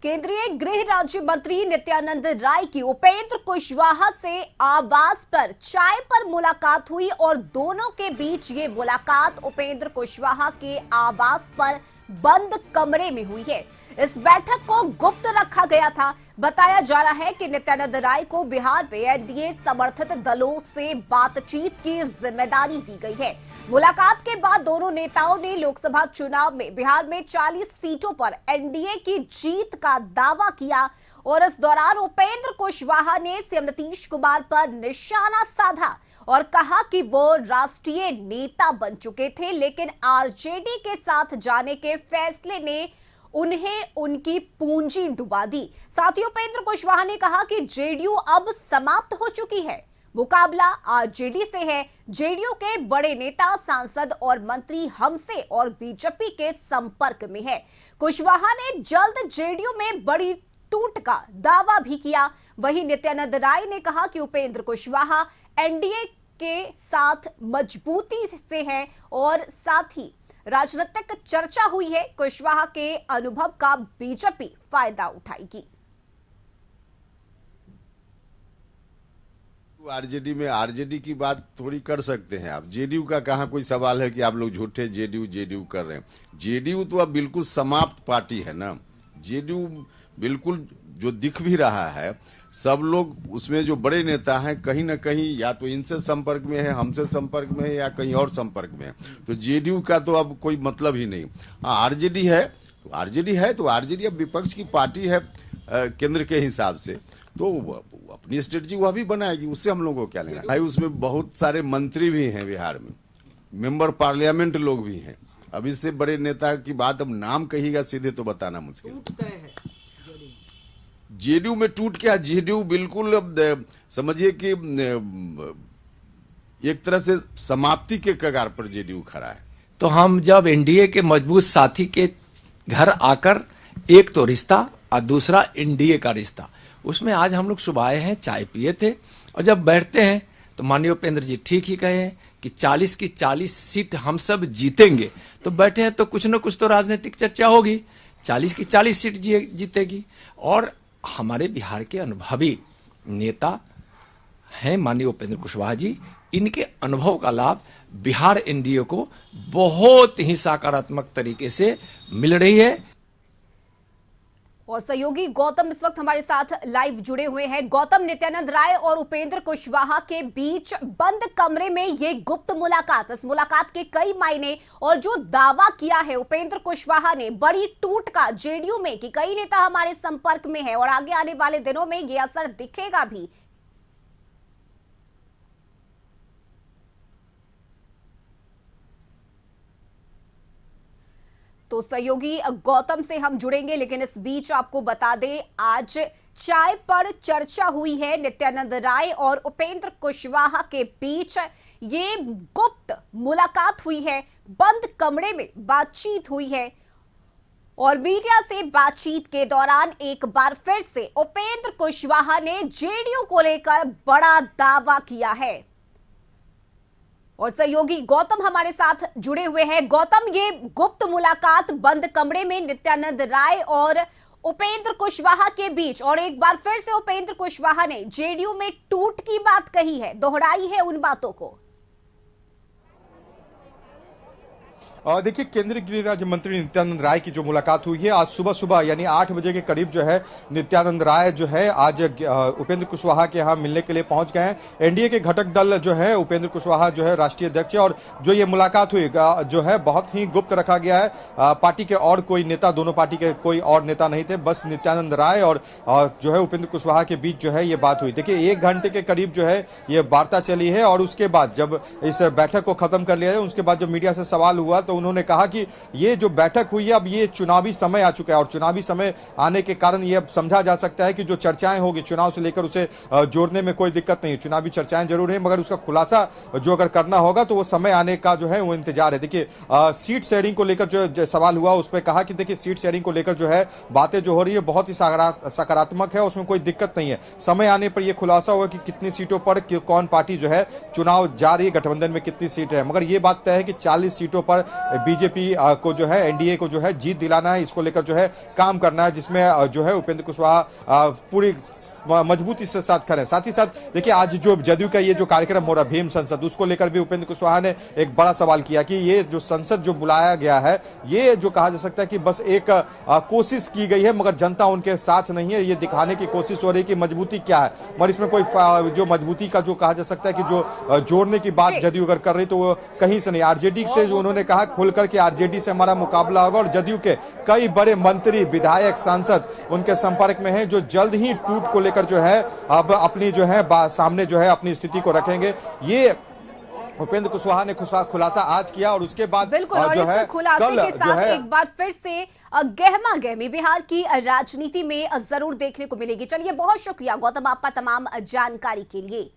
केंद्रीय गृह राज्य मंत्री नित्यानंद राय की उपेंद्र कुशवाहा से आवास पर चाय पर मुलाकात हुई और दोनों के बीच ये मुलाकात उपेंद्र कुशवाहा के आवास पर बंद कमरे में हुई है। इस बैठक को गुप्त रखा गया था। बताया जा रहा है कि नित्यानंद राय को बिहार में एनडीए समर्थित दलों से बातचीत की जिम्मेदारी दी गई है। मुलाकात के बाद दोनों नेताओं ने लोकसभा चुनाव में बिहार में 40 सीटों पर एनडीए की जीत का दावा किया और इस दौरान उपेंद्र कुशवाहा ने सीएम नीतीश कुमार पर निशाना साधा और कहा कि वो राष्ट्रीय नेता बन चुके थे, लेकिन आरजेडी के साथ जाने के फैसले ने उन्हें उनकी पूंजी डुबा दी। साथ ही उपेंद्र कुशवाहा ने कहा कि जेडीयू अब समाप्त हो चुकी है, मुकाबला आरजेडी से है। जेडीयू के बड़े नेता, सांसद और मंत्री हमसे और बीजेपी के संपर्क में है। कुशवाहा ने जल्द जेडीयू में बड़ी टूट का दावा भी किया। वहीं नित्यानंद राय ने कहा कि उपेंद्र कुशवाहा एनडीए के साथ मजबूती से हैं और साथ ही राजनीतिक चर्चा हुई है। कुशवाहा के अनुभव का बीजेपी फायदा उठाएगी। आरजेडी में आरजेडी की बात थोड़ी कर सकते हैं आप। जेडीयू का कहाँ कोई सवाल है कि आप लोग झूठे जेडीयू कर रहे हैं। जेडीयू तो अब बिल्कुल समाप्त पार्टी है ना। जेडीयू बिल्कुल जो दिख भी रहा है, सब लोग उसमें जो बड़े नेता हैं कहीं ना कहीं या तो इनसे संपर्क में है, हमसे संपर्क में है या कहीं और संपर्क में है। तो जेडीयू का तो अब कोई मतलब ही नहीं। आरजेडी है तो आरजेडी अब विपक्ष की पार्टी है केंद्र के हिसाब से, तो अपनी स्ट्रेटजी वह भी बनाएगी, उससे हम लोगों को क्या लेना भाई। उसमें बहुत सारे मंत्री भी हैं बिहार में, मेंबर पार्लियामेंट लोग भी हैं। अब इससे बड़े नेता की बात अब नाम कहिएगा सीधे तो बताना मुश्किल है। जेडीयू में टूट क्या, जेडीयू बिल्कुल समझिए कि एक तरह से समाप्ति के कगार पर जेडीयू खड़ा है। तो हम जब एनडीए के मजबूत साथी के घर आकर, एक तो रिश्ता और दूसरा एनडीए का रिश्ता, उसमें आज हम लोग सुबह आए हैं, चाय पिए थे और जब बैठते हैं तो माननीय उपेंद्र जी ठीक ही कहे हैं कि 40 की 40 सीट हम सब जीतेंगे। तो बैठे हैं तो कुछ न कुछ तो राजनीतिक चर्चा होगी। 40 की 40 सीट जीतेगी और हमारे बिहार के अनुभवी नेता हैं माननीय उपेंद्र कुशवाहा जी। इनके अनुभव का लाभ बिहार एनडीए को बहुत ही सकारात्मक तरीके से मिल रही है। और सहयोगी गौतम इस वक्त हमारे साथ लाइव जुड़े हुए हैं। गौतम, नित्यानंद राय और उपेंद्र कुशवाहा के बीच बंद कमरे में ये गुप्त मुलाकात, इस मुलाकात के कई मायने और जो दावा किया है उपेंद्र कुशवाहा ने बड़ी टूट का जेडीयू में कि कई नेता हमारे संपर्क में है और आगे आने वाले दिनों में ये असर दिखेगा भी। तो सहयोगी गौतम से हम जुड़ेंगे, लेकिन इस बीच आपको बता दें आज चाय पर चर्चा हुई है नित्यानंद राय और उपेंद्र कुशवाहा के बीच। ये गुप्त मुलाकात हुई है, बंद कमरे में बातचीत हुई है और मीडिया से बातचीत के दौरान एक बार फिर से उपेंद्र कुशवाहा ने जेडीयू को लेकर बड़ा दावा किया है। और सहयोगी गौतम हमारे साथ जुड़े हुए हैं। गौतम, ये गुप्त मुलाकात बंद कमरे में नित्यानंद राय और उपेंद्र कुशवाहा के बीच, और एक बार फिर से उपेंद्र कुशवाहा ने जेडीयू में टूट की बात कही है, दोहराई है उन बातों को। देखिए, केंद्रीय गृह राज्य मंत्री नित्यानंद राय की जो मुलाकात हुई है आज सुबह यानी 8 बजे के करीब जो है नित्यानंद राय जो है आज उपेंद्र कुशवाहा के यहाँ मिलने के लिए पहुंच गए हैं। एनडीए के घटक दल जो है, उपेंद्र कुशवाहा जो है राष्ट्रीय अध्यक्ष है और जो ये मुलाकात हुई जो है बहुत ही गुप्त रखा गया है। पार्टी के और कोई नेता, दोनों पार्टी के कोई और नेता नहीं थे, बस नित्यानंद राय और जो है उपेंद्र कुशवाहा के बीच जो है ये बात हुई। देखिए, 1 घंटे के करीब जो है ये वार्ता चली है और उसके बाद जब इस बैठक को खत्म कर लिया है, उसके बाद जब मीडिया से सवाल हुआ तो उन्होंने कहा कि ये जो बैठक हुई है अब ये चुनावी समय आ चुका है और चुनावी समय आने के कारण ये अब समझा जा सकता है कि जो चर्चाएं होगी चुनाव से लेकर उसे जोड़ने में कोई दिक्कत नहीं है। चुनावी चर्चाएं जरूर है मगर उसका खुलासा जो अगर करना होगा तो वो समय आने का जो है वो इंतजार है। देखिए, सीट शेयरिंग को लेकर जो सवाल हुआ उस पर कहा कि देखिए सीट शेयरिंग को लेकर जो है बातें जो हो रही है बहुत ही सकारात्मक है, उसमें कोई दिक्कत नहीं है। समय आने पर यह खुलासा होगा कि कितनी सीटों पर कौन पार्टी जो है चुनाव जा रही है, गठबंधन में कितनी सीट है। मगर यह बात तय है कि 40 सीटों पर बीजेपी को जो है, एनडीए को जो है जीत दिलाना है, इसको लेकर जो है काम करना है, जिसमें जो है उपेंद्र कुशवाहा पूरी मजबूती से साथ खड़े हैं। साथ ही साथ देखिए, आज जो जदयू का ये जो कार्यक्रम हो रहा है भीम संसद, उसको लेकर भी उपेंद्र कुशवाहा ने एक बड़ा सवाल किया कि ये जो संसद जो बुलाया गया है, ये जो कहा जा सकता है कि बस एक कोशिश की गई है, मगर जनता उनके साथ नहीं है। ये दिखाने की कोशिश हो रही है कि मजबूती क्या है, मगर इसमें कोई जो मजबूती का जो कहा जा सकता है कि जो जोड़ने की बात जदयू अगर कर रही तो वो कहीं से नहीं। आरजेडी से जो उन्होंने कहा खुलकर के आरजेडी से हमारा मुकाबला होगा, और जदयू के कई बड़े मंत्री, विधायक, सांसद उनके संपर्क में हैं, जो जल्द ही टूट को लेकर जो है अब अपनी जो है सामने जो है अपनी स्थिति को रखेंगे। ये उपेंद्र कुशवाहा ने खुलासा आज किया, और उसके बाद बिल्कुल, और जो इस है खुलासे कल के साथ है एक बार फिर से गहमा गहमी बिहार की राजनीति में जरूर देखने को मिलेगी। चलिए, बहुत शुक्रिया गौतम आपका तमाम जानकारी के लिए।